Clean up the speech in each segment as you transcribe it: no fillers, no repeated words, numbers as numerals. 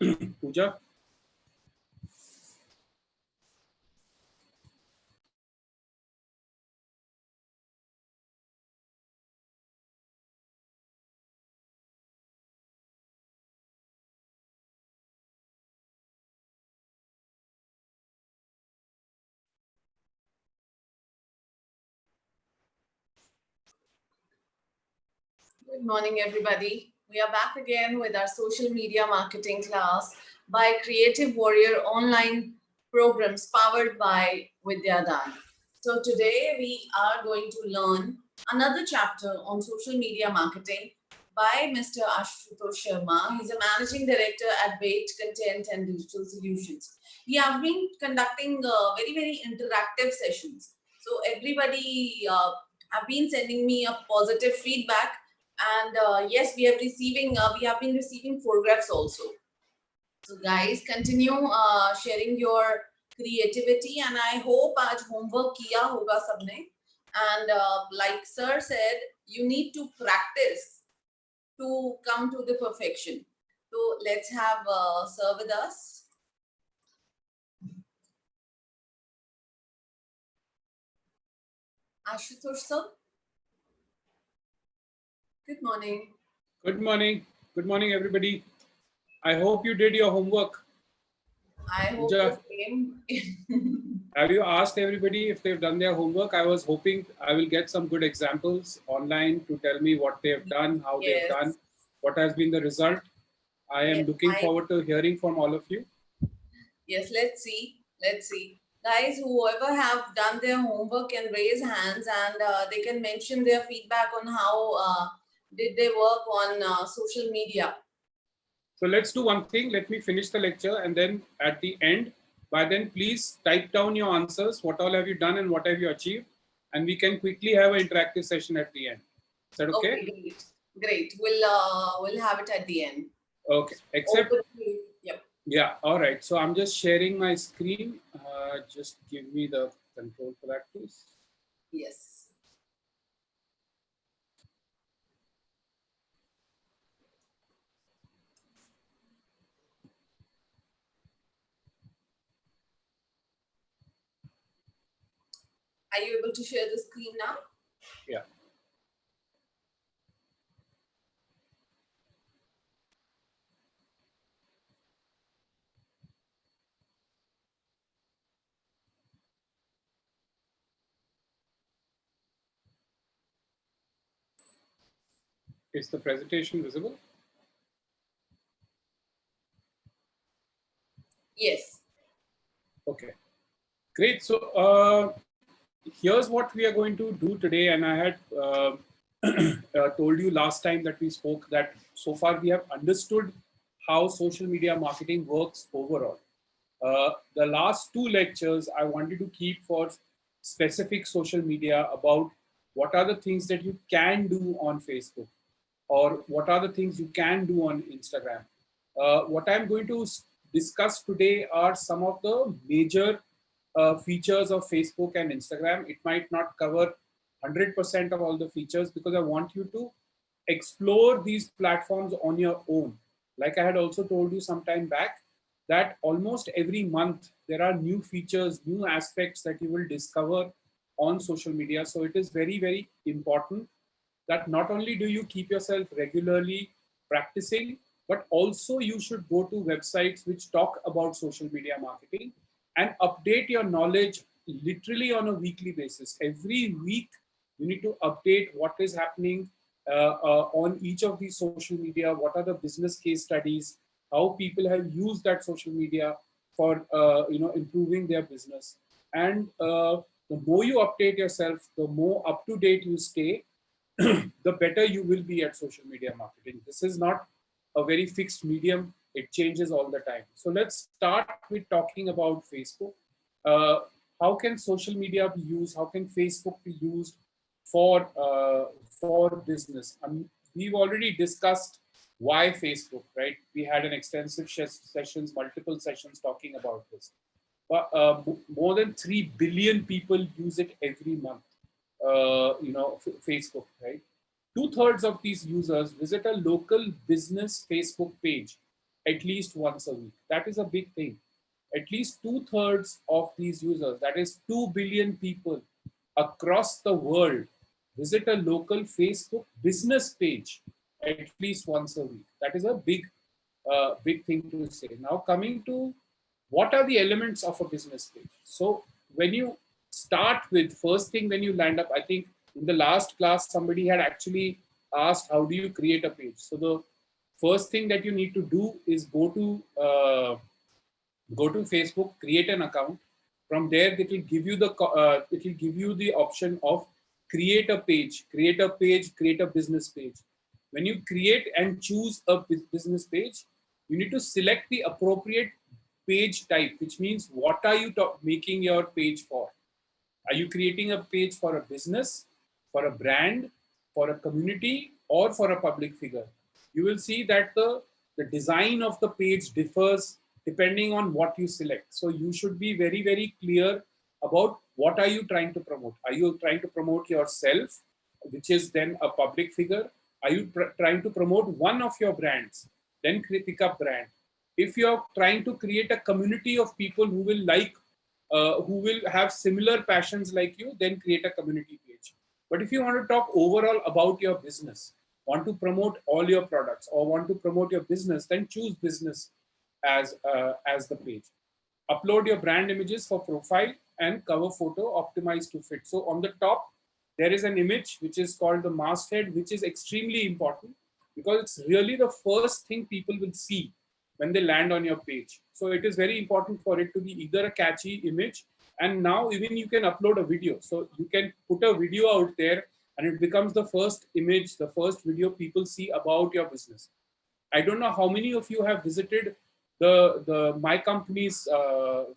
Pooja? Good morning, everybody. We are back again with our social media marketing class by Creative Warrior online programs powered by Vidyadan. So today we are going to learn another chapter on social media marketing by Mr. Ashutosh Sharma. He's a managing director at Bait Content and Digital Solutions. We have been conducting very interactive sessions. So everybody have been sending me a positive feedback, and yes, we have been receiving photographs also. So guys, continue sharing your creativity, and I hope आज homework किया होगा सबने. And like sir said, you need to practice to come to the perfection. So let's have sir with us. Ashutosh sir. Good morning. Good morning. Good morning, everybody. I hope you did your homework. I hope the same. Have you asked everybody if they've done their homework? I was hoping I will get some good examples online to tell me what they've done, how they've done, what has been the result. I am looking forward to hearing from all of you. Yes, let's see. Let's see. Guys, whoever have done their homework can raise hands, and they can mention their feedback on how did they work on social media. So let's do one thing. Let me finish the lecture, and then at the end, by then, please type down your answers. What all have you done and what have you achieved? And we can quickly have an interactive session at the end. Is that okay? Okay, great. Great. We'll have it at the end. Okay. Except. Yep. Yeah. All right. So I'm just sharing my screen. Just give me the control for that, please. Yes. Are you able to share the screen now? Yeah. Is the presentation visible? Yes. Okay. Great. So here's what we are going to do today. And I had told you last time that we spoke that so far we have understood how social media marketing works overall. The last two lectures I wanted to keep for specific social media about what are the things that you can do on Facebook or what are the things you can do on Instagram. What I'm going to discuss today are some of the major features of Facebook and Instagram. It might not cover 100% of all the features because I want you to explore these platforms on your own. Like I had also told you some time back, that almost every month there are new features, new aspects that you will discover on social media. So it is very important that not only do you keep yourself regularly practicing, but also you should go to websites which talk about social media marketing and update your knowledge literally on a weekly basis. Every week, you need to update what is happening on each of these social media, what are the business case studies, how people have used that social media for improving their business. And the more you update yourself, the more up to date you stay, the better you will be at social media marketing. This is not a very fixed medium. It changes all the time. So let's start with talking about Facebook. How can social media be used? How can Facebook be used for business? We've already discussed why Facebook, right? We had an extensive sessions, multiple sessions talking about this. But more than 3 billion people use it every month. Facebook, right? 2/3 of these users visit a local business Facebook page. at least once a week. That is a big thing. At least 2/3 of these users, that is 2 billion people across the world, visit a local Facebook business page at least once a week. That is a big thing to say. Now, coming to what are the elements of a business page? So when you start with, first thing when you land up, I think in the last class, somebody had actually asked, how do you create a page? So the first thing that you need to do is go to Facebook, create an account. From there, it will give you the option of create a page, create a business page. When you create and choose a business page, you need to select the appropriate page type, which means what are you making your page for? Are you creating a page for a business, for a brand, for a community, or for a public figure? You will see that the design of the page differs depending on what you select. So you should be very, very clear about what are you trying to promote. Are you trying to promote yourself, which is then a public figure? Are you trying to promote one of your brands? Then pick up brand. If you're trying to create a community of people who will have similar passions like you, then create a community page. But if you want to talk overall about your business, want to promote all your products or want to promote your business, then choose business as the page. Upload your brand images for profile and cover photo optimized to fit. So on the top, there is an image which is called the masthead, which is extremely important because it's really the first thing people will see when they land on your page. So it is very important for it to be either a catchy image, and now even you can upload a video. So you can put a video out there and it becomes the first image, the first video people see about your business. I don't know how many of you have visited the my company's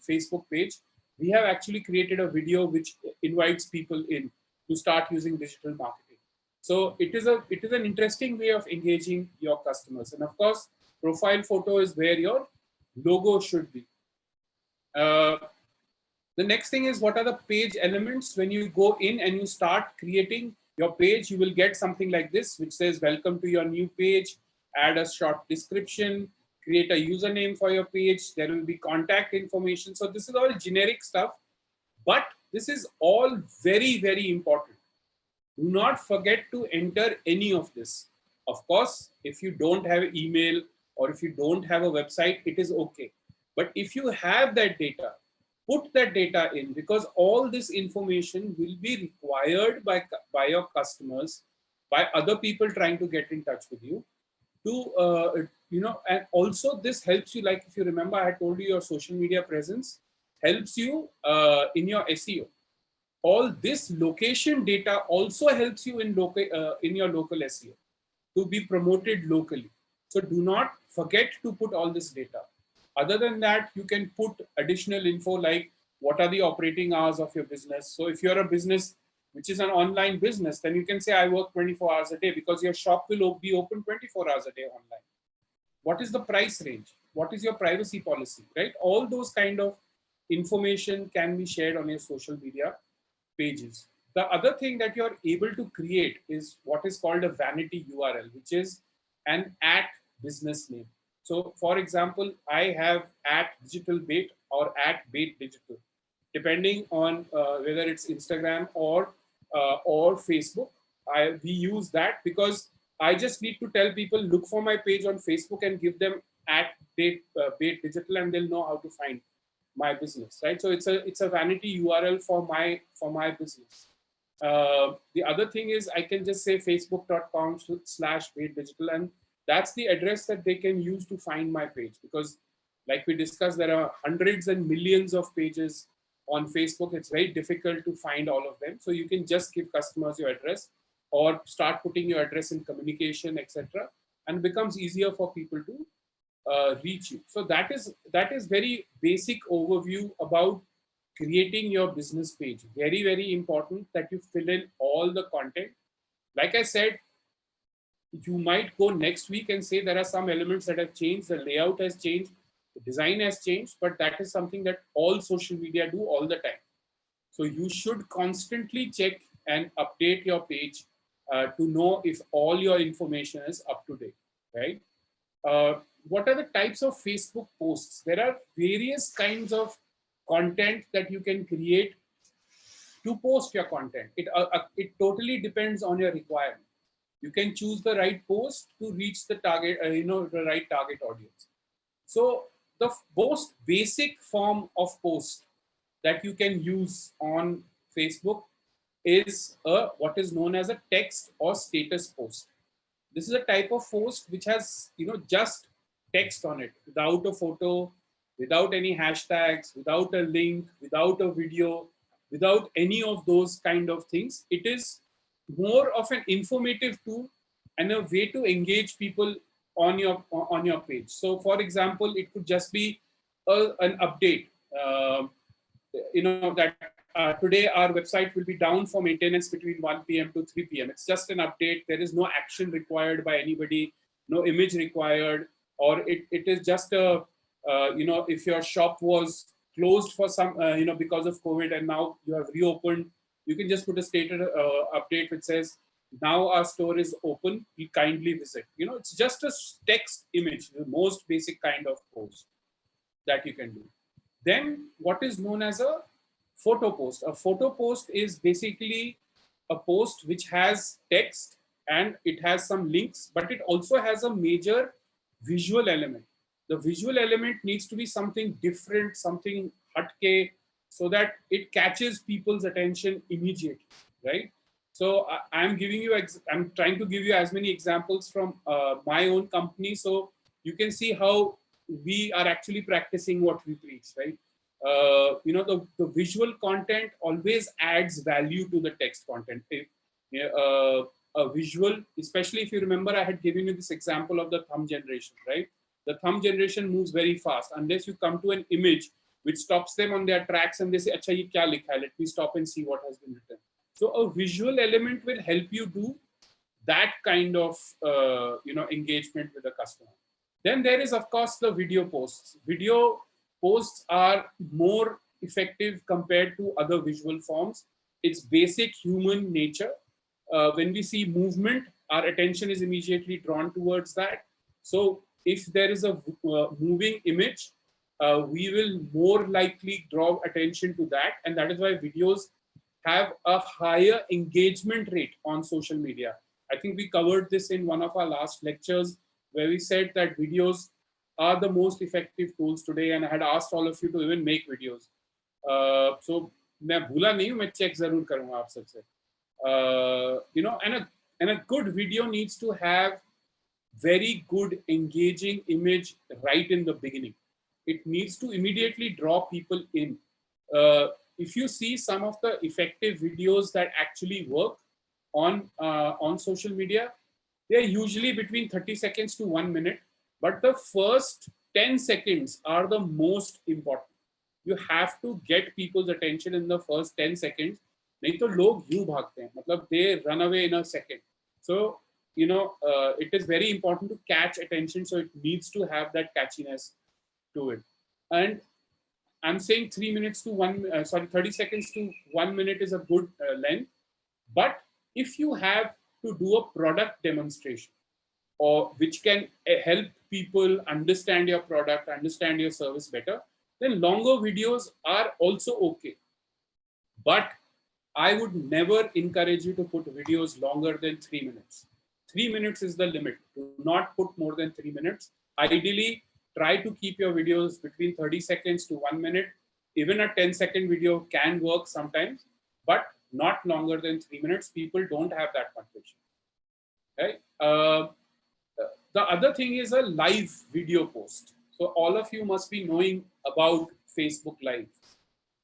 Facebook page. We have actually created a video which invites people in to start using digital marketing. So it is an interesting way of engaging your customers. And of course, profile photo is where your logo should be. The next thing is, what are the page elements? When you go in and you start creating your page, you will get something like this, which says, welcome to your new page, add a short description, create a username for your page. There will be contact information. So this is all generic stuff, but this is all very, very important. Do not forget to enter any of this. Of course, if you don't have email or if you don't have a website, it is okay. But if you have that data, put that data in, because all this information will be required by your customers, by other people trying to get in touch with you. And also this helps you, like if you remember, I had told you your social media presence helps you in your SEO. All this location data also helps you in your local SEO to be promoted locally. So do not forget to put all this data. Other than that, you can put additional info like what are the operating hours of your business. So if you're a business which is an online business, then you can say I work 24 hours a day, because your shop will be open 24 hours a day online. What is the price range? What is your privacy policy, right? All those kind of information can be shared on your social media pages. The other thing that you're able to create is what is called a vanity URL, which is an @business name. So for example, I have @digitalbait or @baitdigital, depending on whether it's Instagram or Facebook. We use that because I just need to tell people, look for my page on Facebook and give them @baitdigital, and they'll know how to find my business, right? So it's a vanity URL for my business. The other thing is I can just say facebook.com/baitdigital, and that's the address that they can use to find my page, because like we discussed, there are hundreds and millions of pages on Facebook. It's very difficult to find all of them. So you can just give customers your address or start putting your address in communication, etc. And it becomes easier for people to reach you. So that is very basic overview about creating your business page. Very, very important that you fill in all the content. Like I said, you might go next week and say there are some elements that have changed, the layout has changed, the design has changed, but that is something that all social media do all the time. So you should constantly check and update your page to know if all your information is up to date, right? What are the types of Facebook posts? There are various kinds of content that you can create to post your content. It totally depends on your requirement. You can choose the right post to reach the target, the right target audience. So the most basic form of post that you can use on Facebook is what is known as a text or status post. This is a type of post which has just text on it, without a photo, without any hashtags, without a link, without a video, without any of those kind of things. It is more of an informative tool and a way to engage people on your page. So for example, it could just be an update, that today our website will be down for maintenance between 1 p.m. to 3 p.m. It's just an update. There is no action required by anybody, no image required, or it is just a, if your shop was closed for some, because of COVID and now you have reopened, you can just put a status update which says, now our store is open, we kindly visit. It's just a text image, the most basic kind of post that you can do. Then what is known as a photo post. A photo post is basically a post which has text and it has some links, but it also has a major visual element. The visual element needs to be something different, something hatke, so that it catches people's attention immediately, right? So I'm trying to give you as many examples from my own company, so you can see how we are actually practicing what we preach, right? The visual content always adds value to the text content. If, a visual, especially if you remember, I had given you this example of the thumb generation, right? The thumb generation moves very fast. Unless you come to an image which stops them on their tracks and they say, "Acha, ye kya likha hai? Let me stop and see what has been written." So a visual element will help you do that kind of engagement with the customer. Then there is, of course, the video posts. Video posts are more effective compared to other visual forms. It's basic human nature. When we see movement, our attention is immediately drawn towards that. So if there is a moving image, we will more likely draw attention to that. And that is why videos have a higher engagement rate on social media. I think we covered this in one of our last lectures, where we said that videos are the most effective tools today, and I had asked all of you to even make videos. So मैं भूला नहीं हूँ, मैं check जरूर करूँगा आप सबसे. And a good video needs to have very good engaging image right in the beginning. It needs to immediately draw people in. If you see some of the effective videos that actually work on social media, they are usually between 30 seconds to 1 minute, but the first 10 seconds are the most important. You have to get people's attention in the first 10 seconds. नहीं तो लोग यूं भागते हैं, मतलब they run away in a second. So it is very important to catch attention, so it needs to have that catchiness to it. And I'm saying 30 seconds to 1 minute is a good length. But if you have to do a product demonstration, or which can help people understand your product, understand your service better, then longer videos are also okay. But I would never encourage you to put videos longer than 3 minutes. 3 minutes is the limit. Do not put more than 3 minutes. Ideally, try to keep your videos between 30 seconds to 1 minute. Even a 10-second video can work sometimes, but not longer than 3 minutes. People don't have that much patience. Right? The other thing is a live video post. So all of you must be knowing about Facebook Live.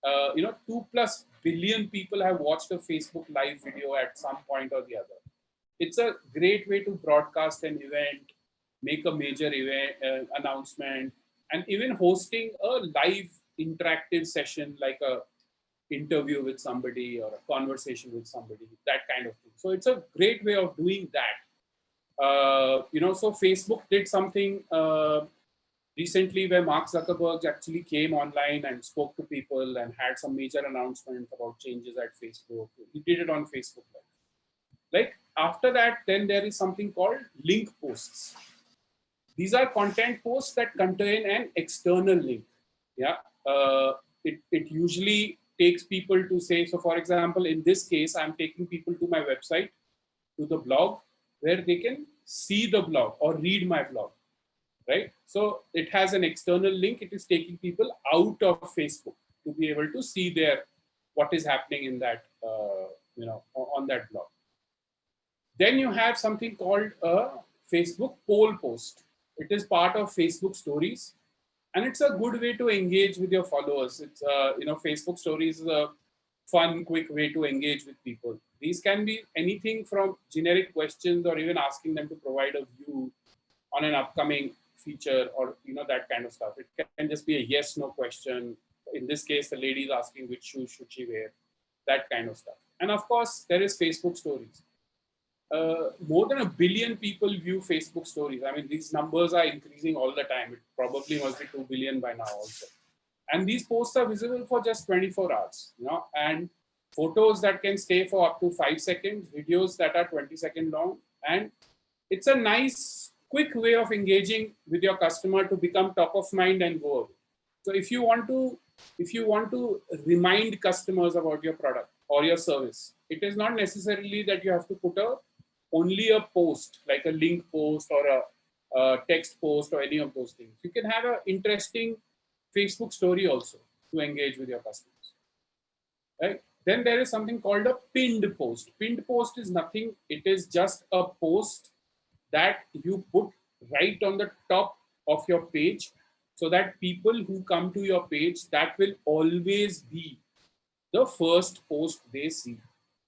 2+ billion people have watched a Facebook Live video at some point or the other. It's a great way to broadcast an event, make a major event announcement, and even hosting a live interactive session like a interview with somebody or a conversation with somebody, that kind of thing. So it's a great way of doing that. So Facebook did something recently where Mark Zuckerberg actually came online and spoke to people and had some major announcement about changes at Facebook. He did it on Facebook Live. Like after that, then there is something called link posts. These are content posts that contain an external link. Yeah, it usually takes people to say, so for example, in this case, I'm taking people to my website, to the blog, where they can see the blog or read my blog, right? So it has an external link. It is taking people out of Facebook to be able to see what is happening in that, on that blog. Then you have something called a Facebook poll post. It is part of Facebook stories, and it's a good way to engage with your followers. It's Facebook stories is a fun, quick way to engage with people. These can be anything from generic questions or even asking them to provide a view on an upcoming feature, or that kind of stuff. It can just be a yes no question. In this case, the lady is asking which shoes should she wear, that kind of stuff. And of course, there is Facebook stories. More than 1 billion people view Facebook stories. I mean, these numbers are increasing all the time. It probably must be 2 billion by now also. And these posts are visible for just 24 hours, and photos that can stay for up to 5 seconds, videos that are 20-second long. And it's a nice, quick way of engaging with your customer to become top of mind and go away. So if you want to remind customers about your product or your service, it is not necessarily that you have to put only a post, like a link post or a text post or any of those things. You can have an interesting Facebook story also to engage with your customers, right? Then there is something called a pinned post. Pinned post is nothing. It is just a post that you put right on the top of your page, so that people who come to your page, that will always be the first post they see.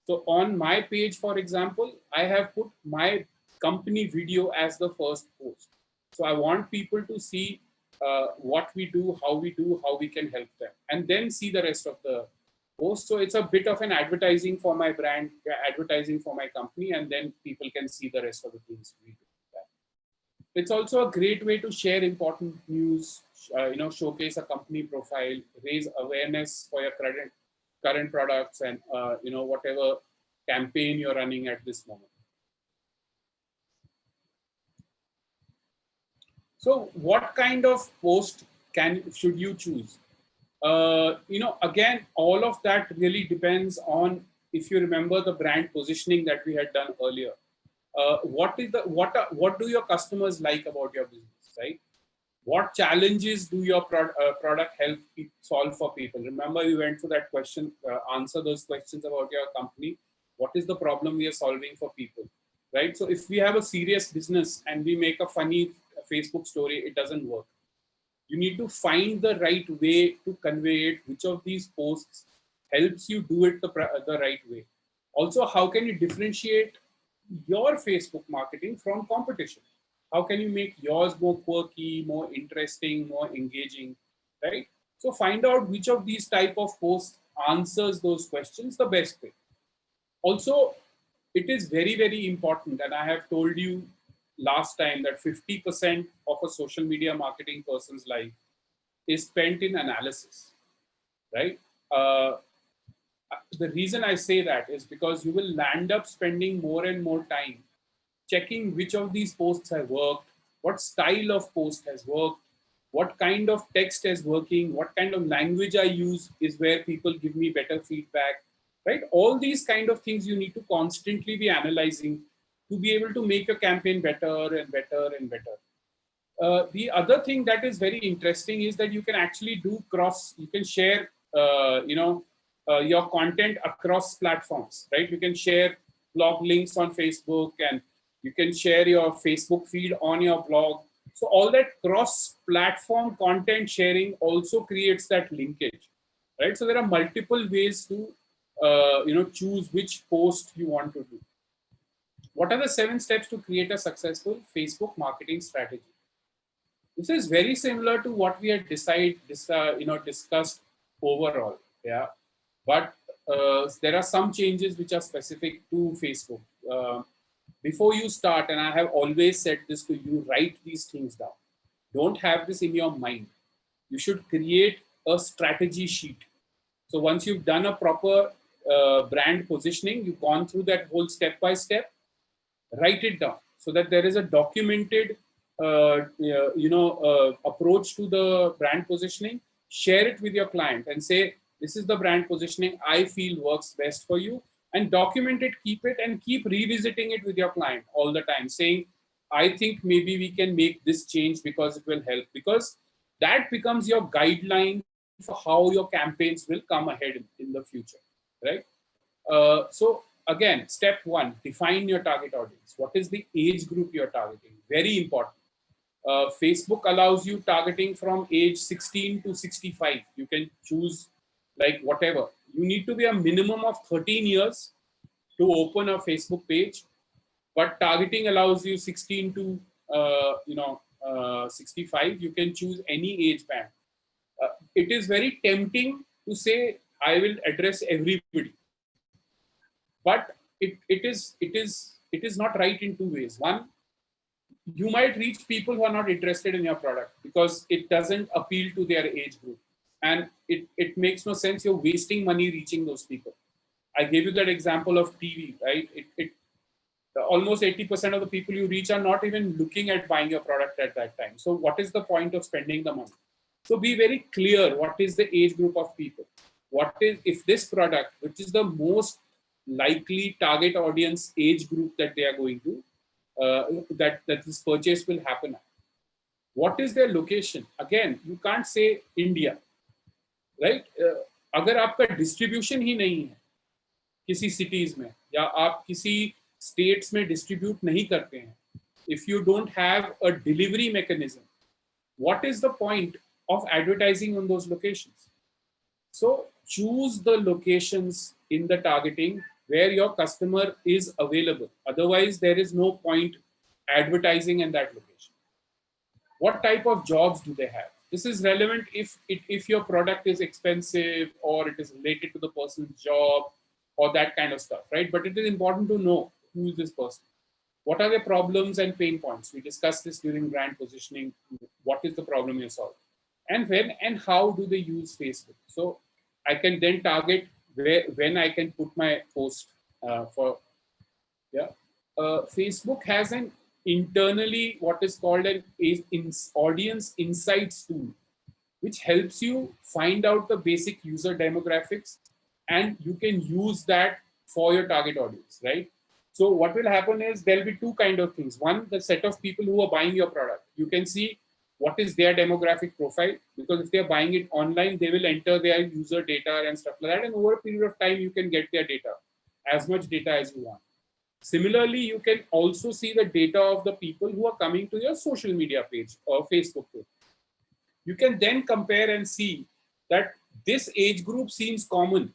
So on my page, for example, I have put my company video as the first post. So I want people to see what we do, how we can help them, and then see the rest of the post. So it's a bit of an advertising for my brand, advertising for my company, and then people can see the rest of the things we do. It's also a great way to share important news, showcase a company profile, raise awareness for your current products, and whatever campaign you're running at this moment. So what kind of post should you choose? Again, all of that really depends on, if you remember the brand positioning that we had done earlier. What do your customers like about your business, right? What challenges do your product help solve for people? Remember, we went through that question, answer those questions about your company. What is the problem we are solving for people, right? So if we have a serious business and we make a funny Facebook story, it doesn't work. You need to find the right way to convey it. Which of these posts helps you do it the right way? Also, how can you differentiate your Facebook marketing from competition? How can you make yours more quirky, more interesting, more engaging, right? So find out which of these type of posts answers those questions the best way. Also, it is very, very important, and I have told you last time that 50% of a social media marketing person's life is spent in analysis, right? The reason I say that is because you will land up spending more and more time checking which of these posts have worked, what style of post has worked, what kind of text is working, what kind of language I use is where people give me better feedback, right? All these kind of things you need to constantly be analyzing to be able to make your campaign better and better and better. The other thing that is very interesting is that you can actually you can share, your content across platforms, right? You can share blog links on Facebook, and you can share your Facebook feed on your blog. So all that cross-platform content sharing also creates that linkage, right? So there are multiple ways to, choose which post you want to do. What are the 7 steps to create a successful Facebook marketing strategy? This is very similar to what we had discussed overall, yeah. But there are some changes which are specific to Facebook. Before you start, and I have always said this to you, write these things down. Don't have this in your mind. You should create a strategy sheet. So once you've done a proper brand positioning, you've gone through that whole step by step, write it down so that there is a documented approach to the brand positioning, share it with your client and say, this is the brand positioning I feel works best for you, and document it, keep it, and keep revisiting it with your client all the time, saying, I think maybe we can make this change because it will help, because that becomes your guideline for how your campaigns will come ahead in the future, right? So again, step one, define your target audience. What is the age group you're targeting? Very important. Facebook allows you targeting from age 16 to 65. You can choose like whatever. You need to be a minimum of 13 years to open a Facebook page, but targeting allows you 16 to 65. You can choose any age band. It is very tempting to say I will address everybody, but it is not right in two ways. One, you might reach people who are not interested in your product because it doesn't appeal to their age group, and it makes no sense. You're wasting money reaching those people. I gave you that example of TV, right? Almost 80% of the people you reach are not even looking at buying your product at that time. So what is the point of spending the money? So be very clear, what is the age group of people? What is, if this product, which is the most likely target audience age group that they are going to, that this purchase will happen at. What is their location? Again, you can't say India, right? अगर आपका distribution ही नहीं है किसी cities में, या आप किसी states में distribute नहीं करते हैं, if you don't have a delivery mechanism, what is the point of advertising on those locations? So choose the locations in the targeting where your customer is available. Otherwise, there is no point advertising in that location. What type of jobs do they have? This is relevant if your product is expensive or it is related to the person's job or that kind of stuff, right? But it is important to know who is this person. What are their problems and pain points? We discussed this during brand positioning. What is the problem you solve? And when and how do they use Facebook? So I can then target when I can put my post Facebook has an internally what is called an audience insights tool, which helps you find out the basic user demographics, and you can use that for your target audience, right? So what will happen is there'll be two kind of things. One, the set of people who are buying your product. You can see what is their demographic profile, because if they're buying it online, they will enter their user data and stuff like that. And over a period of time, you can get their data, as much data as you want. Similarly, you can also see the data of the people who are coming to your social media page or Facebook page. You can then compare and see that this age group seems common.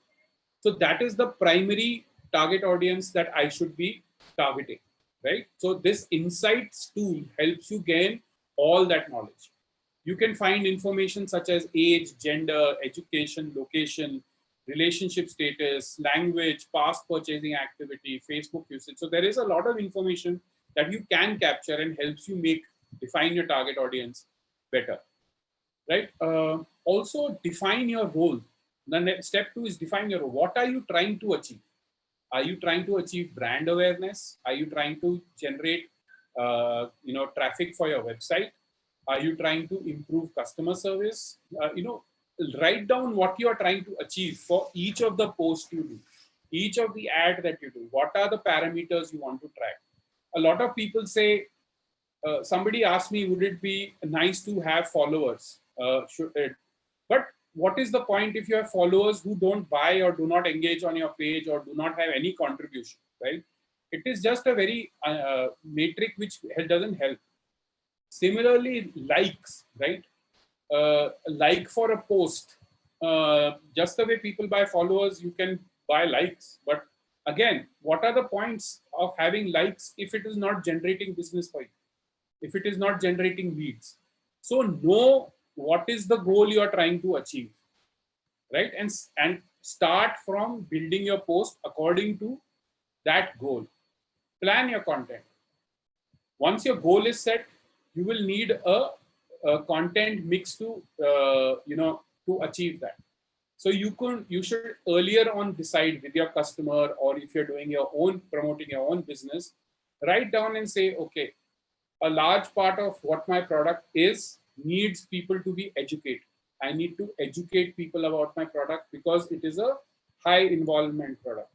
So that is the primary target audience that I should be targeting, right? So this insights tool helps you gain all that knowledge. You can find information such as age, gender, education, location, relationship status, language, past purchasing activity, Facebook usage. So there is a lot of information that you can capture and helps you define your target audience better, right? Also define your role. The next step 2 is define your role. What are you trying to achieve? Are you trying to achieve brand awareness? Are you trying to generate traffic for your website? Are you trying to improve customer service? Write down what you are trying to achieve for each of the posts you do, each of the ad that you do. What are the parameters you want to track? A lot of people say, somebody asked me, would it be nice to have followers? But what is the point if you have followers who don't buy or do not engage on your page or do not have any contribution, right? It is just a very metric which doesn't help. Similarly, likes, right? Like for a post, just the way people buy followers, you can buy likes. But again, what are the points of having likes if it is not generating business for you, if it is not generating leads? So know what is the goal you are trying to achieve, right? And start from building your post according to that goal. Plan your content. Once your goal is set, you will need a content mix to achieve that. So you should earlier on decide with your customer, or if you're doing your own, promoting your own business, write down and say, okay, a large part of what my product is needs people to be educated. I need to educate people about my product because it is a high involvement product.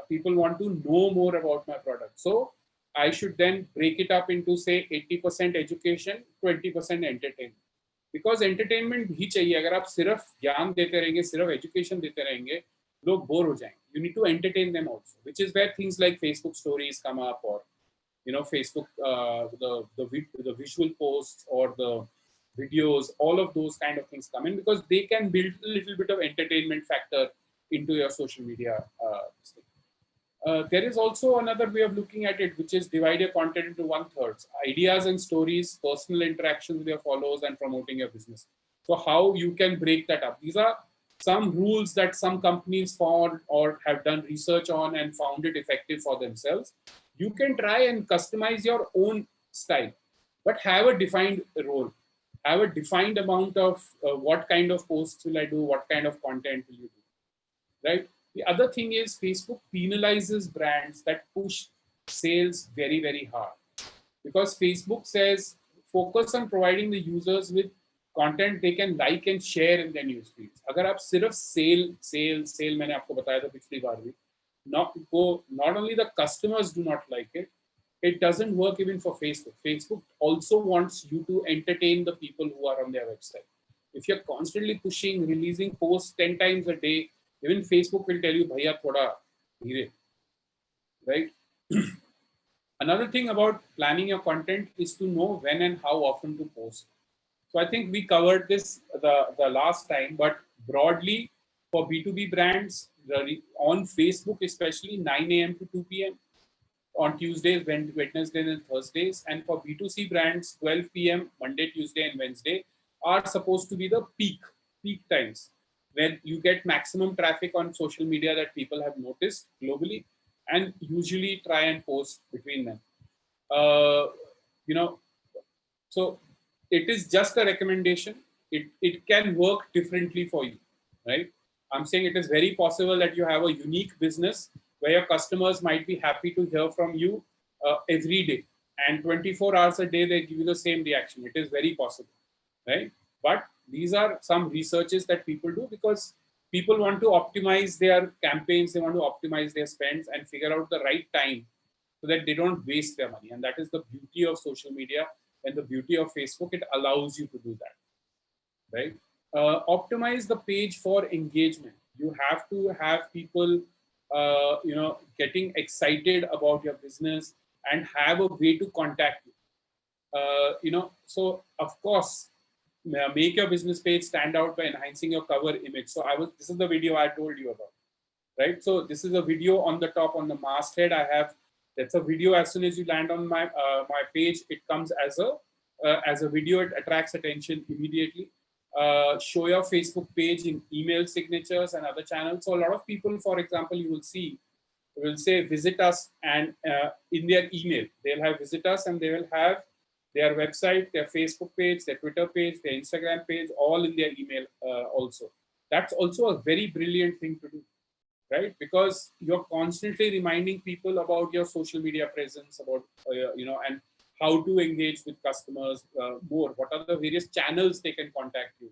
People want to know more about my product. So I should then break it up into say 80% education, 20% entertainment. Because entertainment भी चाहिए. अगर आप सिर्फ ज्ञान देते रहेंगे, सिर्फ education देते रहेंगे, लोग बोर हो जाएंगे. You need to entertain them also, which is where things like Facebook stories come up, or Facebook, the visual posts or the videos, all of those kind of things come in because they can build a little bit of entertainment factor into your social media. There is also another way of looking at it, which is divide your content into 1/3 ideas and stories, personal interactions with your followers, and promoting your business. So how you can break that up. These are some rules that some companies found or have done research on and found it effective for themselves. You can try and customize your own style, but have a defined role. Have a defined amount of what kind of posts will I do, what kind of content will you do, right? The other thing is Facebook penalizes brands that push sales very, very hard because Facebook says focus on providing the users with content they can like and share in their news feeds. अगर आप सिर्फ sale मैंने आपको बताया था पिछली बार भी, not only the customers do not like it, it doesn't work even for Facebook. Facebook also wants you to entertain the people who are on their website. If you're constantly pushing, releasing posts 10 times a day, even Facebook will tell you, bhaiya thoda dheere, right? Another thing about planning your content is to know when and how often to post. So I think we covered this the last time, but broadly for B2B brands, on Facebook especially 9 a.m. to 2 p.m. on Tuesdays, Wednesdays and Thursdays, and for B2C brands 12 p.m. Monday, Tuesday and Wednesday are supposed to be the peak times where you get maximum traffic on social media that people have noticed globally, and usually try and post between them. So it is just a recommendation. It can work differently for you, right? I'm saying it is very possible that you have a unique business where your customers might be happy to hear from you every day, and 24 hours a day they give you the same reaction. It is very possible, right? But these are some researches that people do because people want to optimize their campaigns, they want to optimize their spends and figure out the right time so that they don't waste their money. And that is the beauty of social media and the beauty of Facebook. It allows you to do that, right? Optimize the page for engagement. You have to have people, getting excited about your business and have a way to contact you. So of course, make your business page stand out by enhancing your cover image. So this is the video I told you about, right? So this is a video on the top on the masthead. That's a video. As soon as you land on my page, it comes as a video. It attracts attention immediately. Show your Facebook page in email signatures and other channels. So a lot of people, for example, you will say visit us, and in their email they'll have visit us, and they will have their website, their Facebook page, their Twitter page, their Instagram page, all in their email also. That's also a very brilliant thing to do, right? Because you're constantly reminding people about your social media presence, about, and how to engage with customers more. What are the various channels they can contact you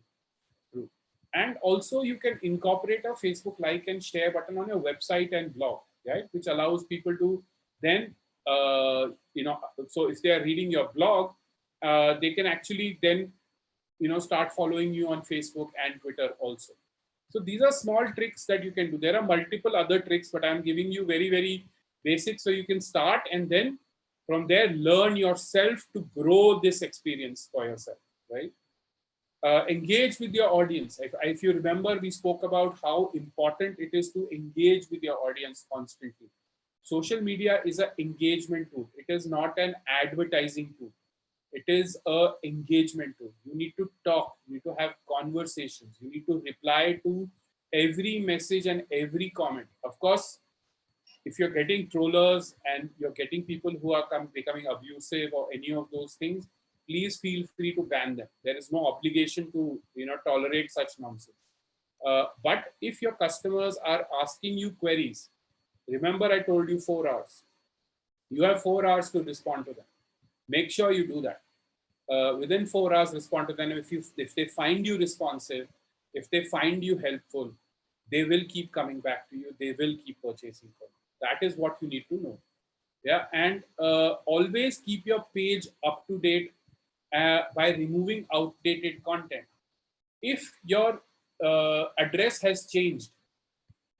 through? And also you can incorporate a Facebook like and share button on your website and blog, right? Which allows people to then, so if they are reading your blog, they can actually then, start following you on Facebook and Twitter also. So these are small tricks that you can do. There are multiple other tricks, but I'm giving you very, very basic so you can start, and then from there, learn yourself to grow this experience for yourself, right? Engage with your audience. If you remember, we spoke about how important it is to engage with your audience constantly. Social media is an engagement tool. It is not an advertising tool. It is an engagement tool. You need to talk. You need to have conversations. You need to reply to every message and every comment. Of course, if you're getting trollers and you're getting people who are becoming abusive or any of those things, please feel free to ban them. There is no obligation to tolerate such nonsense. But if your customers are asking you queries, remember I told you 4 hours. You have 4 hours to respond to them. Make sure you do that. Within 4 hours, respond to them. If they find you responsive, if they find you helpful, they will keep coming back to you. They will keep purchasing from you. That is what you need to know. Yeah, and always keep your page up to date by removing outdated content. If your address has changed,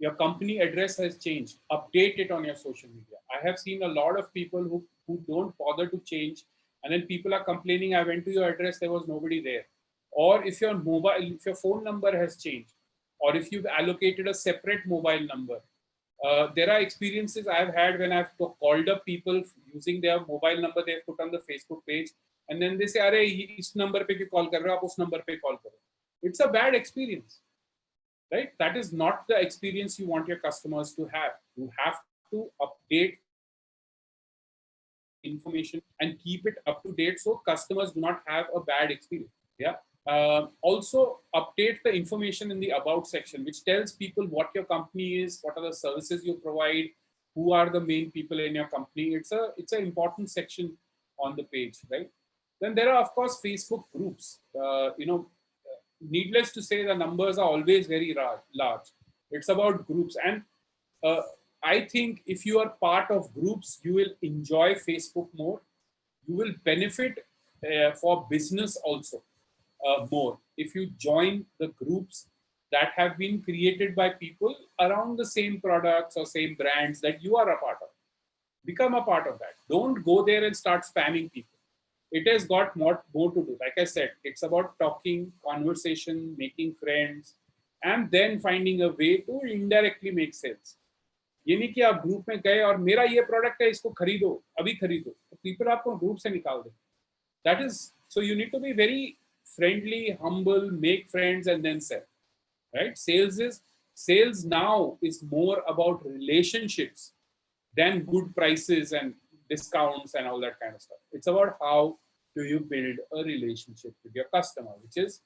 your company address has changed, update it on your social media. I have seen a lot of people who don't bother to change, and then people are complaining, I went to your address, there was nobody there. Or if your phone number has changed, or if you've allocated a separate mobile number. There are experiences I've had when I've called up people using their mobile number they've put on the Facebook page, and then they say, "Arey, is number pe call kar rahe ho, aap us number pe call karo." It's a bad experience, right? That is not the experience you want your customers to have. You have to update information and keep it up to date so customers do not have a bad experience. Yeah. Also update the information in the about section, which tells people what your company is, what are the services you provide, who are the main people in your company. It's an important section on the page, right? Then there are, of course, Facebook groups. Needless to say, the numbers are always very large. It's about groups. And I think if you are part of groups, you will enjoy Facebook more. You will benefit for business also more if you join the groups that have been created by people around the same products or same brands that you are a part of. Become a part of that. Don't go there and start spamming people. It has got more to do. Like I said, it's about talking, conversation, making friends, and then finding a way to indirectly make sales. ये नहीं कि आप group में गए और मेरा ये product है, इसको खरीदो, अभी खरीदो, तो people आपको ग्रुप से निकाल दे. That is, so you need to be very friendly, humble, make friends, and then sell. Right? Sales now is more about relationships than good prices and discounts and all that kind of stuff. It's about how do you build a relationship with your customer, which is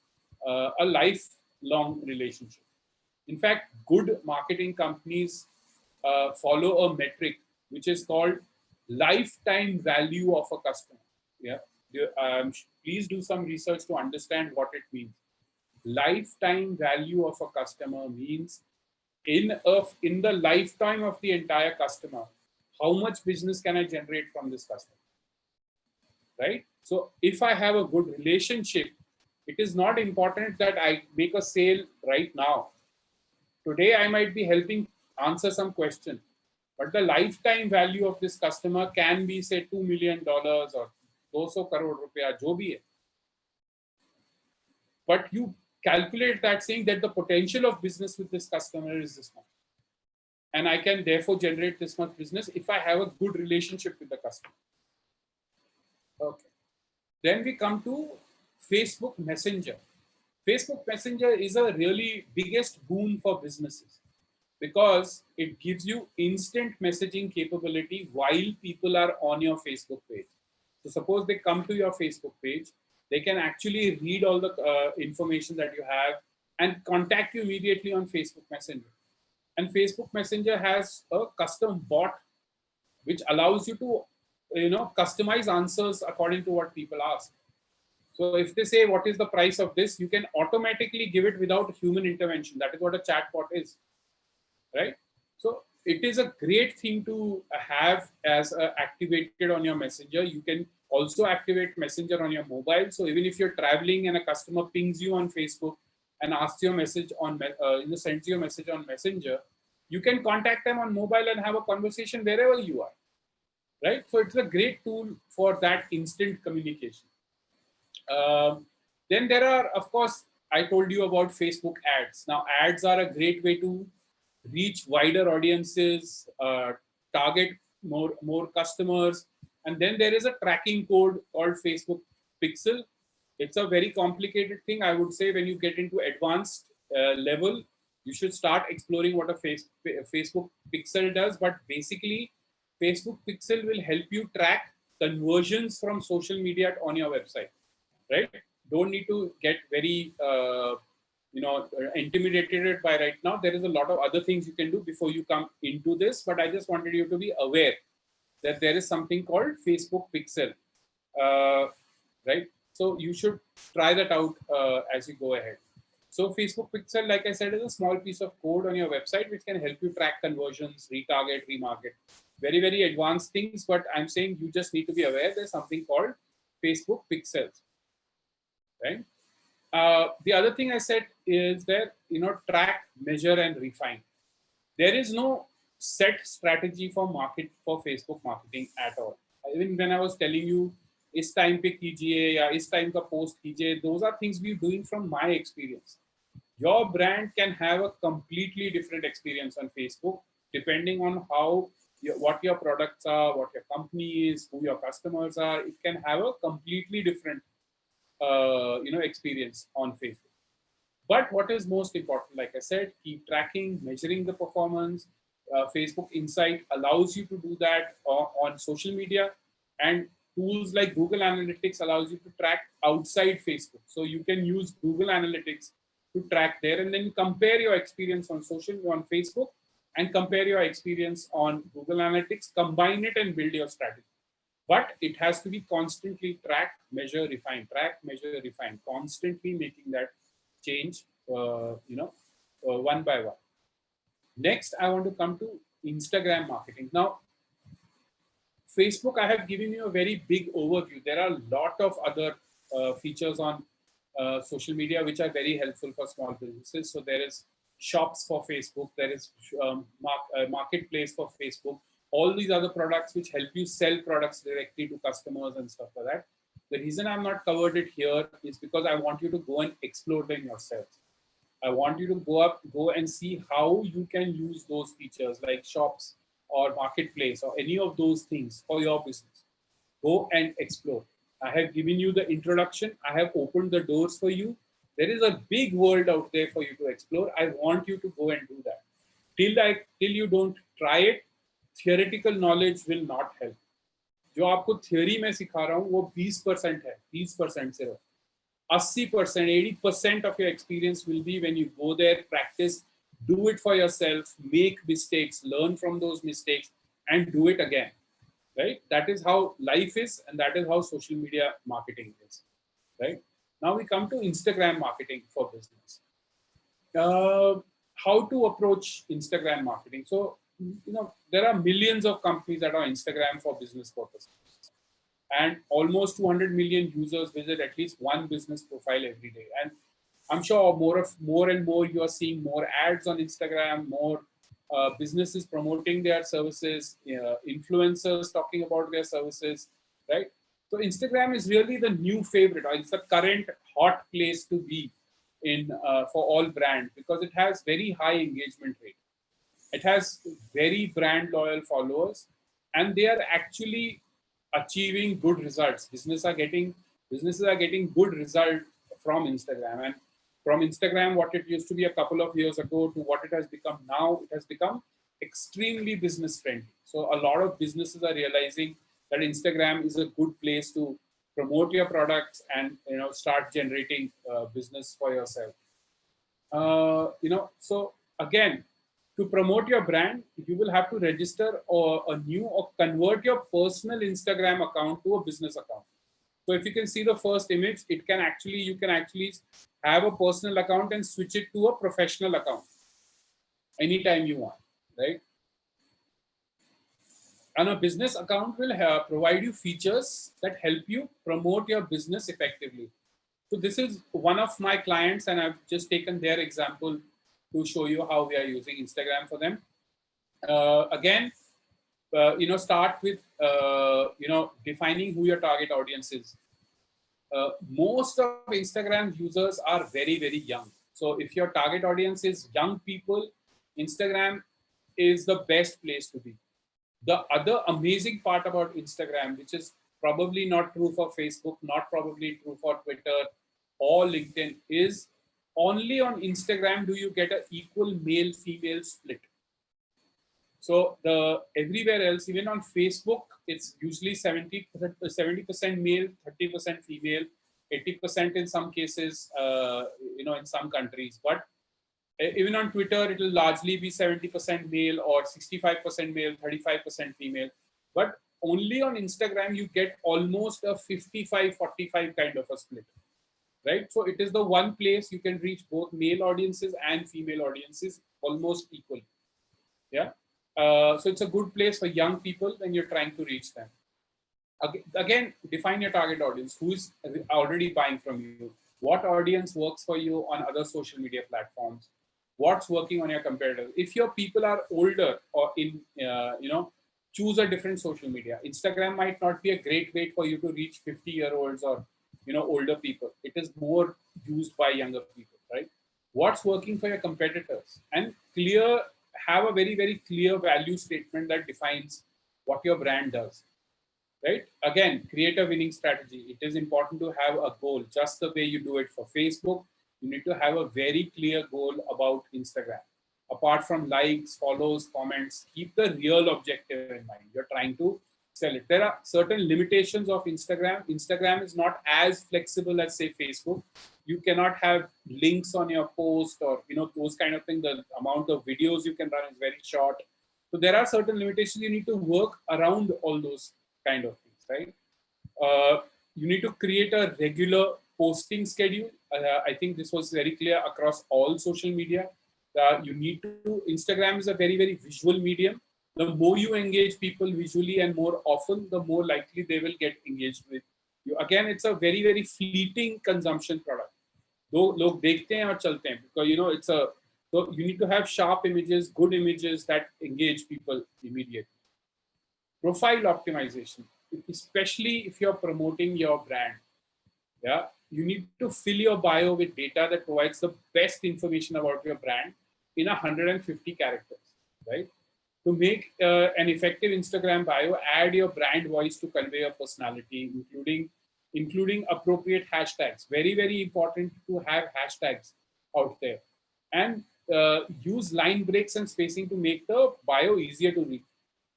a lifelong relationship. In fact, good marketing companies follow a metric which is called lifetime value of a customer. Yeah, please do some research to understand what it means. Lifetime value of a customer means in the lifetime of the entire customer, how much business can I generate from this customer? Right? So if I have a good relationship, it is not important that I make a sale right now. Today, I might be helping answer some question, but the lifetime value of this customer can be, say, $2 million or 200 crore rupiah, jo bhi hai. But you calculate that saying that the potential of business with this customer is this much. And I can therefore generate this much business if I have a good relationship with the customer. Okay. Then we come to Facebook Messenger. Facebook Messenger is a really biggest boon for businesses because it gives you instant messaging capability while people are on your Facebook page. So suppose they come to your Facebook page, they can actually read all the information that you have and contact you immediately on Facebook Messenger. And Facebook Messenger has a custom bot which allows you to, customize answers according to what people ask. So if they say, what is the price of this? You can automatically give it without human intervention. That is what a chatbot is, right? So it is a great thing to have as activated on your Messenger. You can also activate Messenger on your mobile. So even if you're traveling and a customer pings you on Facebook and asks your message on, sends you a message on Messenger, you can contact them on mobile and have a conversation wherever you are, right? So it's a great tool for that instant communication. Then there are, of course, I told you about Facebook ads. Now, ads are a great way to reach wider audiences, target more customers. And then there is a tracking code called Facebook Pixel. It's a very complicated thing. I would say when you get into advanced level, you should start exploring what a Facebook Pixel does. But basically, Facebook Pixel will help you track conversions from social media on your website, right? Don't need to get very, intimidated by right now. There is a lot of other things you can do before you come into this, but I just wanted you to be aware that there is something called Facebook Pixel. right? So you should try that out as you go ahead. So Facebook Pixel, like I said, is a small piece of code on your website which can help you track conversions, retarget, remarket. Very, very advanced things, but I'm saying you just need to be aware there's something called Facebook Pixels, right? The other thing I said is that, track, measure, and refine. There is no set strategy for Facebook marketing at all. Even when I was telling you, is time pe kijiye, ya is time ka post kijiye, those are things we're doing from my experience. Your brand can have a completely different experience on Facebook, depending on what your products are, what your company is, who your customers are. It can have a completely different experience on Facebook. But what is most important, like I said, keep tracking, measuring the performance. Facebook Insight allows you to do that on social media, and tools like Google Analytics allows you to track outside Facebook. So you can use Google Analytics to track there, and then compare your experience on Facebook and compare your experience on Google Analytics, combine it and build your strategy. But it has to be constantly track, measure, refine, constantly making that change, one by one. Next, I want to come to Instagram marketing. Now, Facebook, I have given you a very big overview. There are a lot of other features on social media which are very helpful for small businesses. So there is shops for Facebook, there is marketplace for Facebook, all these other products which help you sell products directly to customers and stuff like that. The reason I'm not covered it here is because I want you to go and explore them yourself. I want you to go and see how you can use those features like shops or marketplace or any of those things for your business. Go and explore. I have given you the introduction. I have opened the doors for you. There is a big world out there for you to explore. I want you to go and do that. Till you don't try it, theoretical knowledge will not help. जो आपको theory में सिखा रहा हूँ वो 20% है, 20% सिर्फ. 80%, 80% of your experience will be when you go there, practice, do it for yourself, make mistakes, learn from those mistakes, and do it again. Right? That is how life is, and that is how social media marketing is. Right? Now we come to Instagram marketing for business. How to approach Instagram marketing? So, there are millions of companies that are on Instagram for business purposes, and almost 200 million users visit at least one business profile every day. And I'm sure more and more you are seeing more ads on Instagram, more businesses promoting their services, influencers talking about their services, right? So Instagram is really the new favorite, or it's the current hot place to be in for all brands, because it has very high engagement rate. It has very brand loyal followers, and they are actually achieving good results. Businesses are getting good results from Instagram. And from Instagram, what it used to be a couple of years ago to what it has become now, it has become extremely business friendly. So a lot of businesses are realizing that Instagram is a good place to promote your products and start generating business for yourself. So again, to promote your brand, you will have to register a new or convert your personal Instagram account to a business account. So if you can see the first image, you can actually have a personal account and switch it to a professional account anytime you want, right? And a business account will provide you features that help you promote your business effectively. So this is one of my clients, and I've just taken their example to show you how we are using Instagram for them. Again, start with defining who your target audience is. Most of Instagram users are very, very young. So if your target audience is young people, Instagram is the best place to be. The other amazing part about Instagram, which is probably not true for Facebook, not probably true for Twitter or LinkedIn, is only on Instagram do you get an equal male-female split. So everywhere else, even on Facebook, it's usually 70% male, 30% female, 80% in some cases, in some countries. But even on Twitter, it will largely be 70% male or 65% male, 35% female. But only on Instagram, you get almost a 55-45 kind of a split, right? So it is the one place you can reach both male audiences and female audiences almost equally. Yeah. So it's a good place for young people when you're trying to reach them. Again, define your target audience. Who is already buying from you? What audience works for you on other social media platforms? What's working on your competitors? If your people are older or in, choose a different social media. Instagram might not be a great way for you to reach 50-year-olds or, older people. It is more used by younger people, right? What's working for your competitors? And have a very, very clear value statement that defines what your brand does. Right? Again, create a winning strategy. It is important to have a goal, just the way you do it for Facebook. You need to have a very clear goal about Instagram. Apart from likes, follows, comments, keep the real objective in mind. You're trying to sell it. There are certain limitations of Instagram. Instagram is not as flexible as, say, Facebook. You cannot have links on your post or, those kind of things. The amount of videos you can run is very short. So there are certain limitations. You need to work around all those kind of things, right? You need to create a regular posting schedule. I think this was very clear across all social media. Instagram is a very, very visual medium. The more you engage people visually and more often, the more likely they will get engaged with you. Again, it's a very, very fleeting consumption product. Log dekhte hain aur chalte hain, because so you need to have sharp images, good images that engage people immediately. Profile optimization, especially if you're promoting your brand. Yeah, you need to fill your bio with data that provides the best information about your brand in 150 characters, right? To make an effective Instagram bio, add your brand voice to convey your personality, including appropriate hashtags. Very, very important to have hashtags out there. And use line breaks and spacing to make the bio easier to read.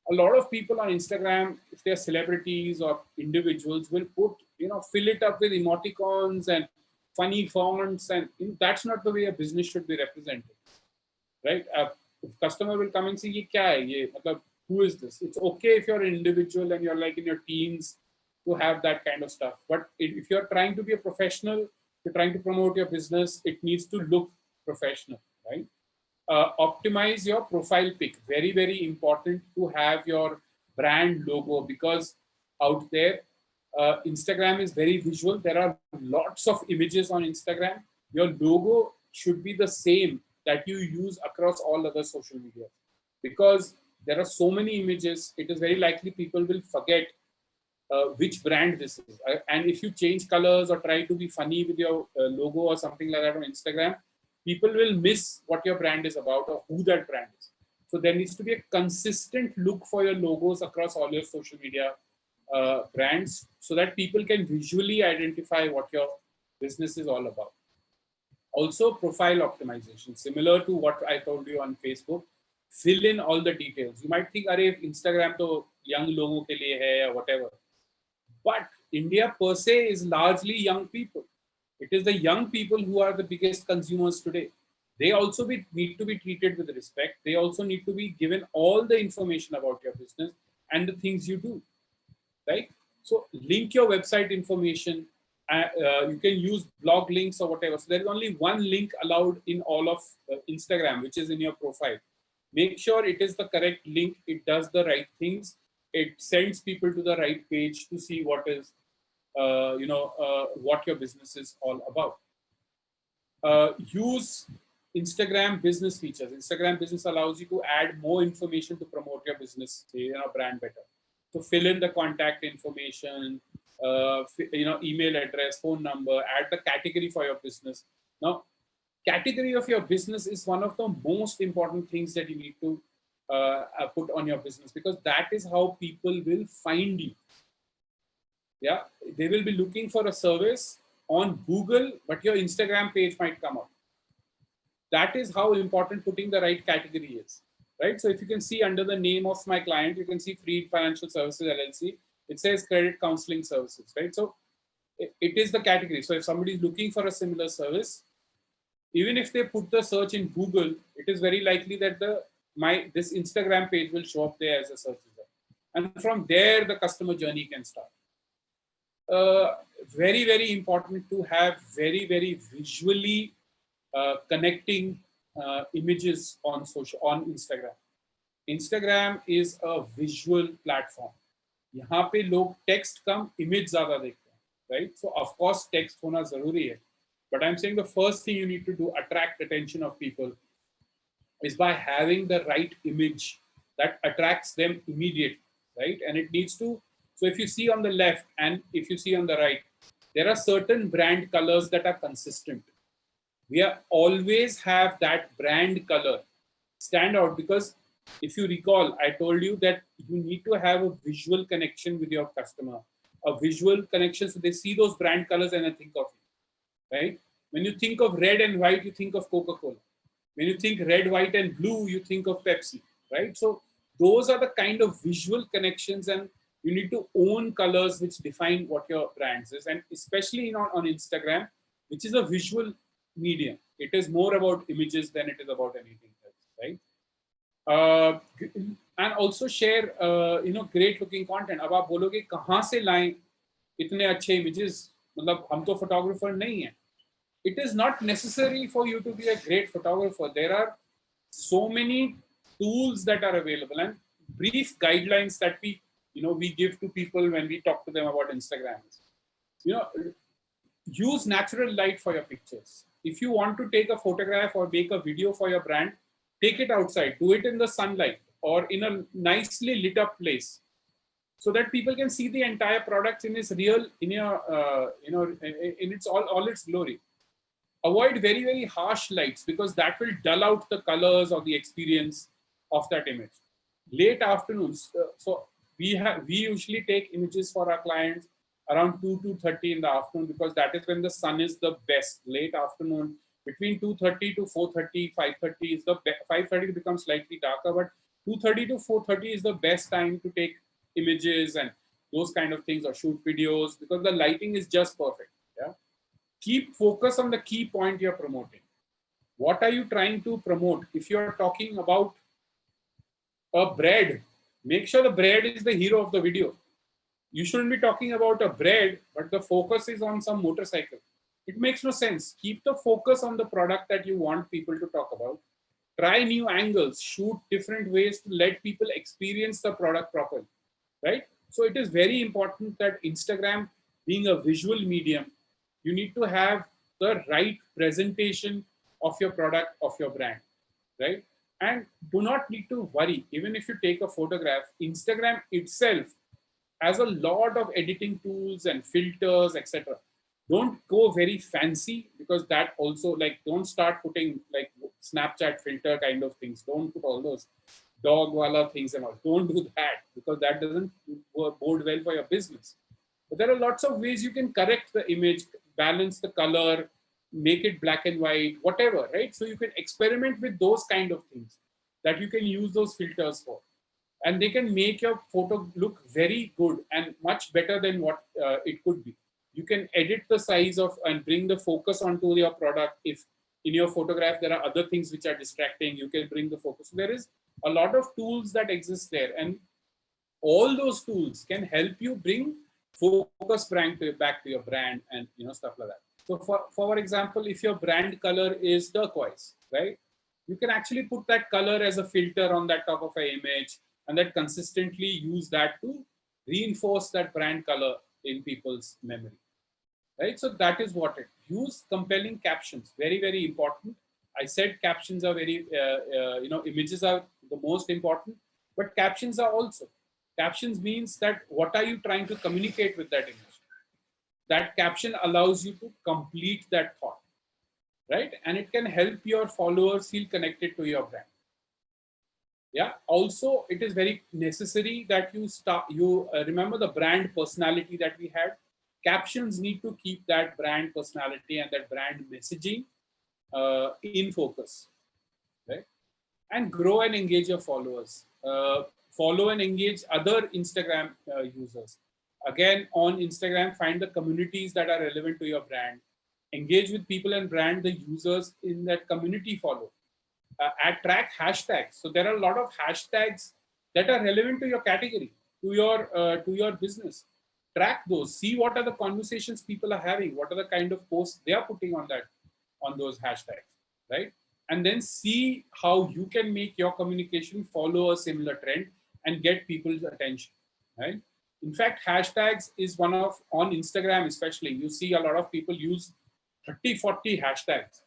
A lot of people on Instagram, if they're celebrities or individuals, will fill it up with emoticons and funny fonts, and that's not the way a business should be represented, right? If customer will come and say, "Ye kya hai? Ye, who is this?" It's okay if you're an individual and you're like in your teens to have that kind of stuff. But if you're trying to be a professional, you're trying to promote your business, it needs to look professional, right? Optimize your profile pic. Very, very important to have your brand logo, because out there, Instagram is very visual. There are lots of images on Instagram. Your logo should be the same that you use across all other social media, because there are so many images. It is very likely people will forget which brand this is. And if you change colors or try to be funny with your logo or something like that on Instagram, people will miss what your brand is about or who that brand is. So there needs to be a consistent look for your logos across all your social media brands, so that people can visually identify what your business is all about. Also, profile optimization, similar to what I told you on Facebook. Fill in all the details. You might think, "Arey, Instagram to young logo ke liye hai," or whatever. But India per se is largely young people. It is the young people who are the biggest consumers today. They also need to be treated with respect. They also need to be given all the information about your business and the things you do, right? So link your website information. You can use blog links or whatever. So there is only one link allowed in all of Instagram, which is in your profile. Make sure it is the correct link. It does the right things. It sends people to the right page to see what is what your business is all about. Use Instagram business features. Instagram business allows you to add more information to promote your business, brand better. So fill in the contact information, email address, phone number, add the category for your business. Now, category of your business is one of the most important things that you need to put on your business, because that is how people will find you. Yeah, they will be looking for a service on Google, but your Instagram page might come up. That is how important putting the right category is, right? So if you can see under the name of my client, you can see Freed Financial Services LLC. It says credit counseling services, right? So it is the category. So if somebody is looking for a similar service, even if they put the search in Google, it is very likely that this Instagram page will show up there as a search result. And from there, the customer journey can start. Very, very important to have very, very visually connecting images on Instagram. Instagram is a visual platform. यहाँ पे लोग text कम, image ज़्यादा देखते हैं, right? So of course text होना ज़रूरी है, but I'm saying the first thing you need to do attract attention of people is by having the right image that attracts them immediately, right? And it needs to, so if you see on the left and if you see on the right, there are certain brand colors that are consistent. We are always have that brand color stand out, because if you recall, I told you that you need to have a visual connection with your customer, a visual connection so they see those brand colors and they think of you, right? When you think of red and white, you think of Coca-Cola. When you think red, white, and blue, you think of Pepsi, right? So those are the kind of visual connections, and you need to own colors which define what your brand is. And especially on Instagram, which is a visual medium, it is more about images than it is about anything else, right? And also share, great looking content. अब आप बोलोगे कहाँ से लाएं इतने अच्छे images? मतलब हम तो photographer नहीं हैं. It is not necessary for you to be a great photographer. There are so many tools that are available and brief guidelines that we give to people when we talk to them about Instagram. Use natural light for your pictures. If you want to take a photograph or make a video for your brand, take it outside, do it in the sunlight or in a nicely lit up place, so that people can see the entire product in its real, in its all its glory. Avoid very, very harsh lights, because that will dull out the colors or the experience of that image. Late afternoons. So we usually take images for our clients around 2:30 in the afternoon, because that is when the sun is the best. Late afternoon, between 2:30 to 4:30, 5:30 is the 5:30 becomes slightly darker, but 2:30 to 4:30 is the best time to take images and those kind of things, or shoot videos, because the lighting is just perfect. Yeah. Keep focus on the key point you're promoting. What are you trying to promote? If you're talking about a bread, make sure the bread is the hero of the video. You shouldn't be talking about a bread, but the focus is on some motorcycle. It makes no sense. Keep the focus on the product that you want people to talk about. Try new angles, shoot different ways to let people experience the product properly, right? So it is very important that Instagram, being a visual medium, you need to have the right presentation of your product, of your brand, right? And do not need to worry. Even if you take a photograph, Instagram itself has a lot of editing tools and filters, etc. Don't go very fancy, because that also, like, don't start putting like Snapchat filter kind of things. Don't put all those dog wala things and all. Don't do that, because that doesn't bode well for your business. But there are lots of ways you can correct the image, balance the color, make it black and white, whatever, right? So you can experiment with those kind of things that you can use those filters for. And they can make your photo look very good and much better than what it could be. You can edit the size of and bring the focus onto your product. If in your photograph there are other things which are distracting, you can bring the focus. So there is a lot of tools that exist there, and all those tools can help you bring focus back to your brand, and stuff like that. So for example, if your brand color is turquoise, right, you can actually put that color as a filter on that top of an image, and that consistently use that to reinforce that brand color in people's memory, right? So that is what it. Use compelling captions, very, very important. I said captions are very, images are the most important, but captions are also. Captions means that what are you trying to communicate with that image? That caption allows you to complete that thought, right? And it can help your followers feel connected to your brand. Yeah. Also, it is very necessary that you remember the brand personality that we had. Captions need to keep that brand personality and that brand messaging in focus, right? And grow and engage your followers. Follow and engage other Instagram users. Again, on Instagram, find the communities that are relevant to your brand. Engage with people and brand the users in that community follow. Track hashtags. So there are a lot of hashtags that are relevant to your category. to your business. Track those. See what are the conversations people are having. What are the kind of posts they are putting on those hashtags, right? And then see how you can make your communication follow a similar trend and get people's attention, right? In fact, hashtags is one of, on Instagram especially, you see a lot of people use 30, 40 hashtags.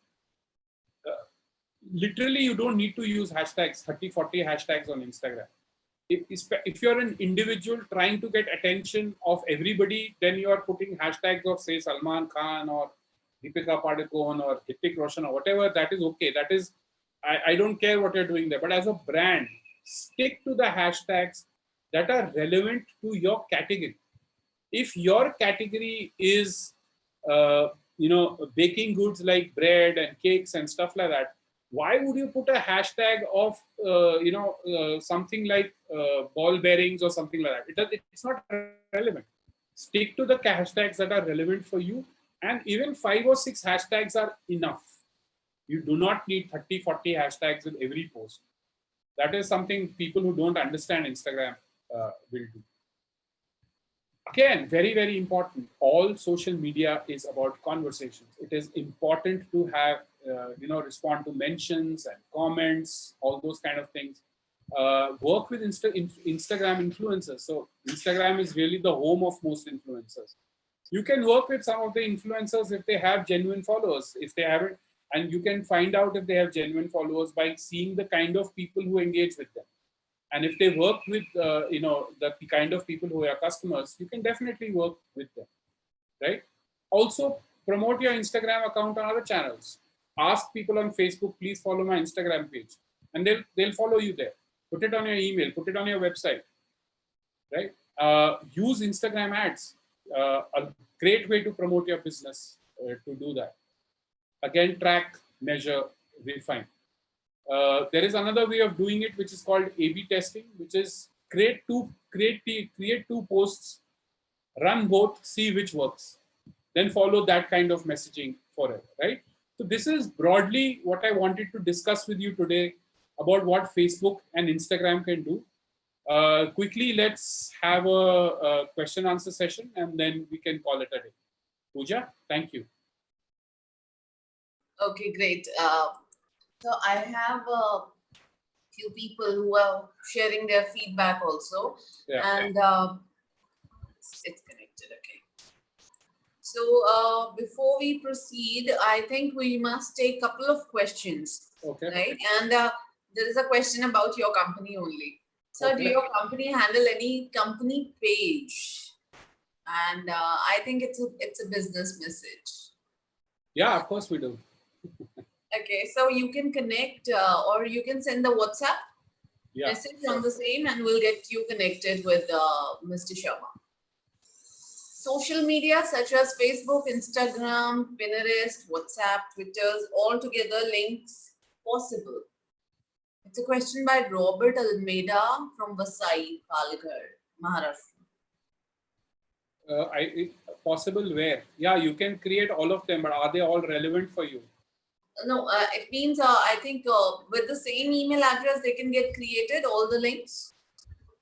Literally, you don't need to use hashtags, 30, 40 hashtags on Instagram. If you're an individual trying to get attention of everybody, then you are putting hashtags of, say, Salman Khan or Deepika Padukone or Hrithik Roshan or whatever. That is okay. That is, I don't care what you're doing there. But as a brand, stick to the hashtags that are relevant to your category. If your category is, baking goods like bread and cakes and stuff like that, why would you put a hashtag of, something like ball bearings or something like that? It's not relevant. Stick to the hashtags that are relevant for you. And even 5 or 6 hashtags are enough. You do not need 30, 40 hashtags with every post. That is something people who don't understand Instagram will do. Again, very, very important. All social media is about conversations. It is important to have, respond to mentions and comments, all those kind of things. Work with Instagram influencers. So Instagram is really the home of most influencers. You can work with some of the influencers if they have genuine followers. If they haven't, and you can find out if they have genuine followers by seeing the kind of people who engage with them. And if they work with, the kind of people who are customers, you can definitely work with them, right? Also, promote your Instagram account on other channels. Ask people on Facebook, please follow my Instagram page. And they'll follow you there. Put it on your email, put it on your website, right? Use Instagram ads. A great way to promote your business to do that. Again, track, measure, refine. There is another way of doing it, which is called A/B testing, which is create two posts, run both, see which works, then follow that kind of messaging forever, right? So this is broadly what I wanted to discuss with you today about what Facebook and Instagram can do. Quickly, let's have a question answer session, and then we can call it a day. Pooja, thank you. Okay, great. So I have a few people who are sharing their feedback also, and it's connected. Okay. So before we proceed, I think we must take a couple of questions. Okay. Right, and there is a question about your company only. So, okay. Do your company handle any company page? And I think it's a business message. Yeah, of course we do. Okay, so you can connect or you can send the WhatsApp message on the same, and we'll get you connected with Mr. Sharma. Social media such as Facebook, Instagram, Pinterest, WhatsApp, Twitter, all together links possible. It's a question by Robert Almeida from Vasai, Palghar, Maharashtra. Possible where? Yeah, you can create all of them, but are they all relevant for you? No, it means I think with the same email address, they can get created, all the links?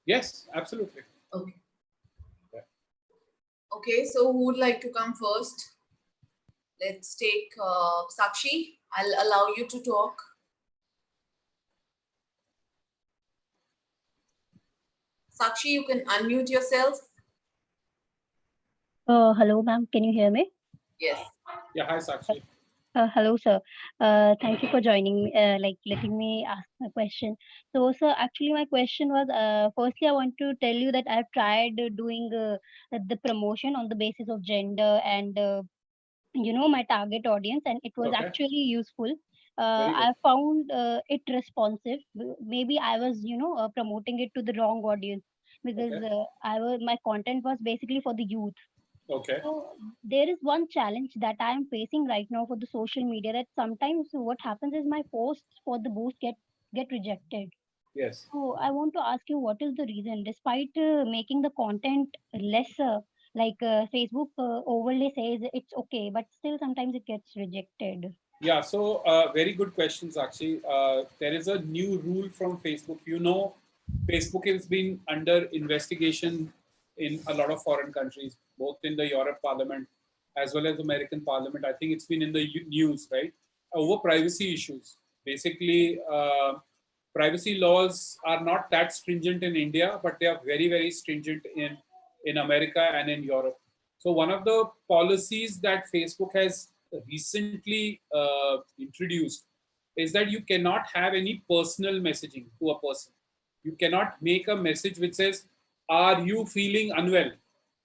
Yes, absolutely. Okay. Yeah. Okay, so who would like to come first? Let's take Sakshi. I'll allow you to talk. Sakshi, you can unmute yourself. Hello, ma'am. Can you hear me? Yes. Yeah, hi, Sakshi. Hello, sir. Thank you for joining me, letting me ask my question. So, sir, actually, my question was, firstly, I want to tell you that I've tried doing the promotion on the basis of gender and, my target audience, and it was actually useful. I found it responsive. Maybe I was, promoting it to the wrong audience because my content was basically for the youth. Okay. So there is one challenge that I am facing right now for the social media, that sometimes what happens is my posts for the boost get rejected. Yes. So I want to ask you, what is the reason? Despite making the content lesser, like Facebook overlay says it's okay, but still sometimes it gets rejected. Yeah, so very good questions, actually. There is a new rule from Facebook. Facebook has been under investigation in a lot of foreign countries, both in the Europe Parliament as well as American Parliament. I think it's been in the news, right? Over privacy issues. Basically, privacy laws are not that stringent in India, but they are very, very stringent in America and in Europe. So one of the policies that Facebook has recently introduced is that you cannot have any personal messaging to a person. You cannot make a message which says, "Are you feeling unwell?"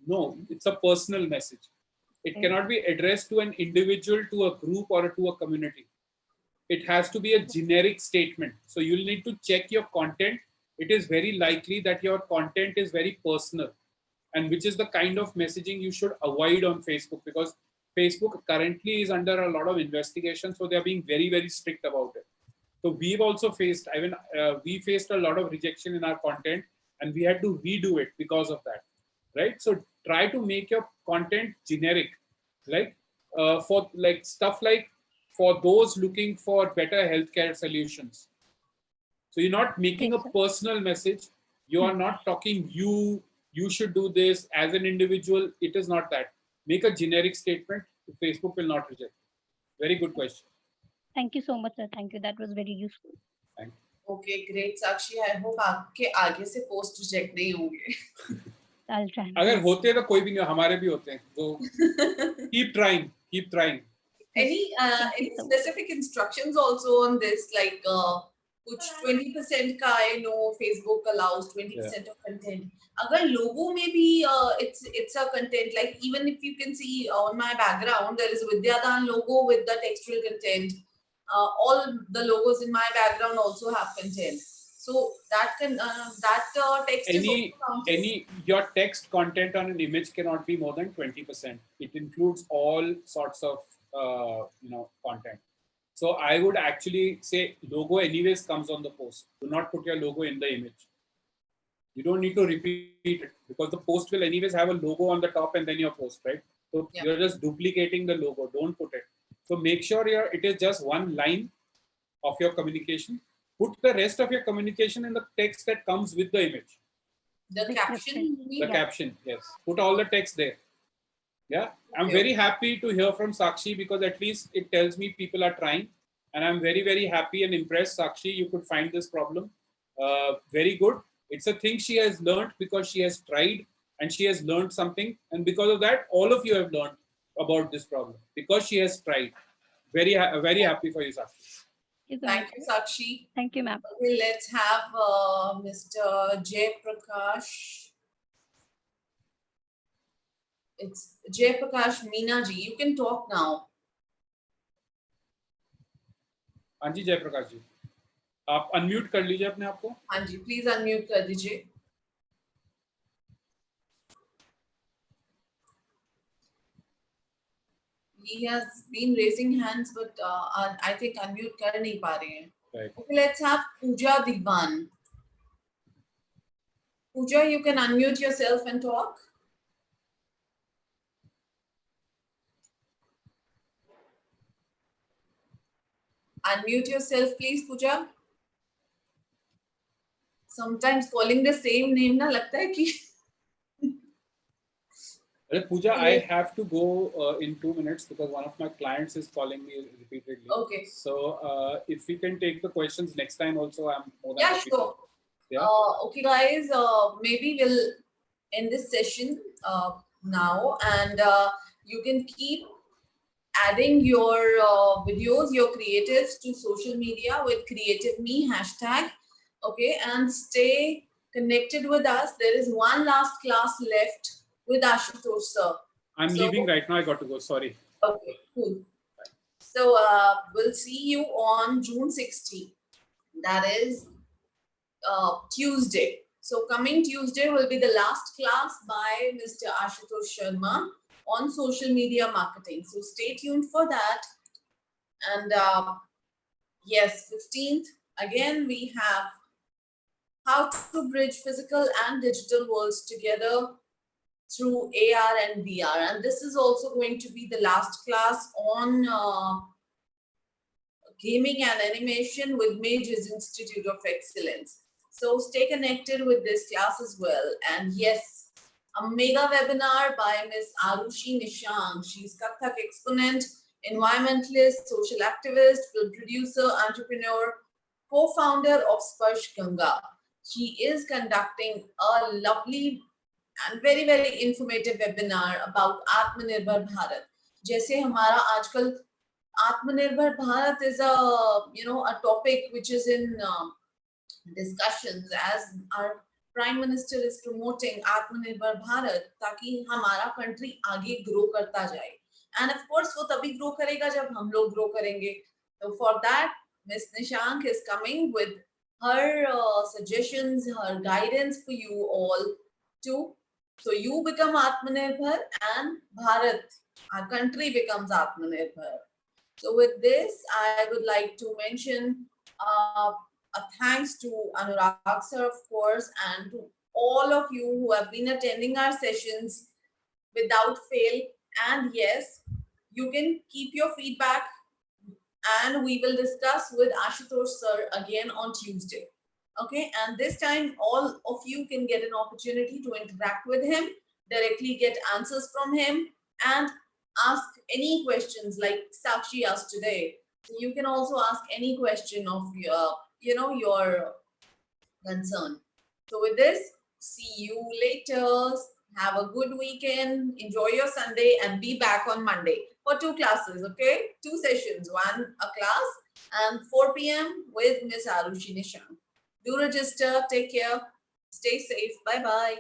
No, it's a personal message. It cannot be addressed to an individual, to a group, or to a community. It has to be a generic statement. So you'll need to check your content. It is very likely that your content is very personal, and which is the kind of messaging you should avoid on Facebook, because Facebook currently is under a lot of investigation. So they're being very, very strict about it. So we've also faced, we faced a lot of rejection in our content, and we had to redo it because of that, right? So try to make your content generic, like for like stuff like for those looking for better healthcare solutions. So you're not making a personal message. You are not talking you should do this as an individual. It is not that. Make a generic statement. Facebook will not reject. Very good question. Thank you so much, sir. Thank you. That was very useful. Thank you. Okay, great, Sakshi. I hope आपके आगे से post reject नहीं होंगे. I'll try. अगर होते तो कोई भी नहीं, हमारे भी होते हैं. So keep trying. Keep trying. Any specific instructions also on this, like कुछ 20% का I know Facebook allows 20% of content. अगर लोगों में भी it's a content, like even if you can see on my background there is Vidyadan logo with the textual content. All the logos in my background also have content. So that can text is your text content on an image cannot be more than 20%. It includes all sorts of content. So I would actually say logo anyways comes on the post. Do not put your logo in the image. You don't need to repeat it, because the post will anyways have a logo on the top and then your post, right? So you're just duplicating the logo. Don't put it. So make sure it is just one line of your communication. Put the rest of your communication in the text that comes with the image. The caption? The caption, yes. Put all the text there. Yeah, I'm very happy to hear from Sakshi, because at least it tells me people are trying. And I'm very, very happy and impressed, Sakshi, you could find this problem. Very good. It's a thing she has learned because she has tried and she has learned something. And because of that, all of you have learned about this problem because she has tried. Very happy for you, Sakshi. Thank you, Sakshi. Thank you, ma'am. Okay, let's have Mr. Jay Prakash. It's Jay Prakash Meena ji. You can talk now. हाँ जी, जय प्रकाश जी, आप unmute कर लीजिए अपने आप को. हाँ जी, please unmute कर दीजिए. He has been raising hands, but I think unmute कर नहीं पा रहे हैं. Right. Okay, let's have Pooja Digban. Pooja, you can unmute yourself and talk. Unmute yourself, please, Pooja. Sometimes calling the same name ना लगता है कि. Pooja, I have to go in 2 minutes because one of my clients is calling me repeatedly. Okay. So if we can take the questions next time also, I'm more than happy. Sure. Yeah. Okay, guys. Maybe we'll end this session now, and you can keep adding your videos, your creatives to social media with CreativeMe hashtag. Okay, and stay connected with us. There is one last class left with Ashutosh sir. I'm leaving right now. I got to go. Sorry. Okay, cool. So we'll see you on June 16th. That is Tuesday. So coming Tuesday will be the last class by Mr. Ashutosh Sharma on social media marketing. So stay tuned for that. And yes, 15th, again, we have how to bridge physical and digital worlds together through AR and VR. And this is also going to be the last class on gaming and animation with Mage's Institute of Excellence. So stay connected with this class as well. And yes, a mega webinar by Ms. Arushi Nishang. She's Kathak exponent, environmentalist, social activist, film producer, entrepreneur, co-founder of Sparsh Ganga. She is conducting a lovely and very, very informative webinar about Atmanirbhar Bharat. जैसे हमारा आजकल Atmanirbhar Bharat is a topic which is in discussions as our Prime Minister is promoting Atmanirbhar Bharat ताकि हमारा country आगे grow करता जाए. And of course वो तभी grow करेगा जब हम लोग grow करेंगे. So for that, Ms. Nishank is coming with her suggestions, her guidance for you all to, so you become Atmanirbhar and Bharat, our country becomes Atmanirbhar. So with this, I would like to mention a thanks to Anurag sir, of course, and to all of you who have been attending our sessions without fail. And yes, you can keep your feedback and we will discuss with Ashutosh sir again on Tuesday. Okay, and this time all of you can get an opportunity to interact with him, directly get answers from him, and ask any questions like Sakshi asked today. So you can also ask any question of your concern. So with this, see you later. Have a good weekend. Enjoy your Sunday and be back on Monday for 2 classes, okay? 2 sessions, one a class and 4 p.m. with Ms. Arushi Nishang. Do register. Take care. Stay safe. Bye-bye.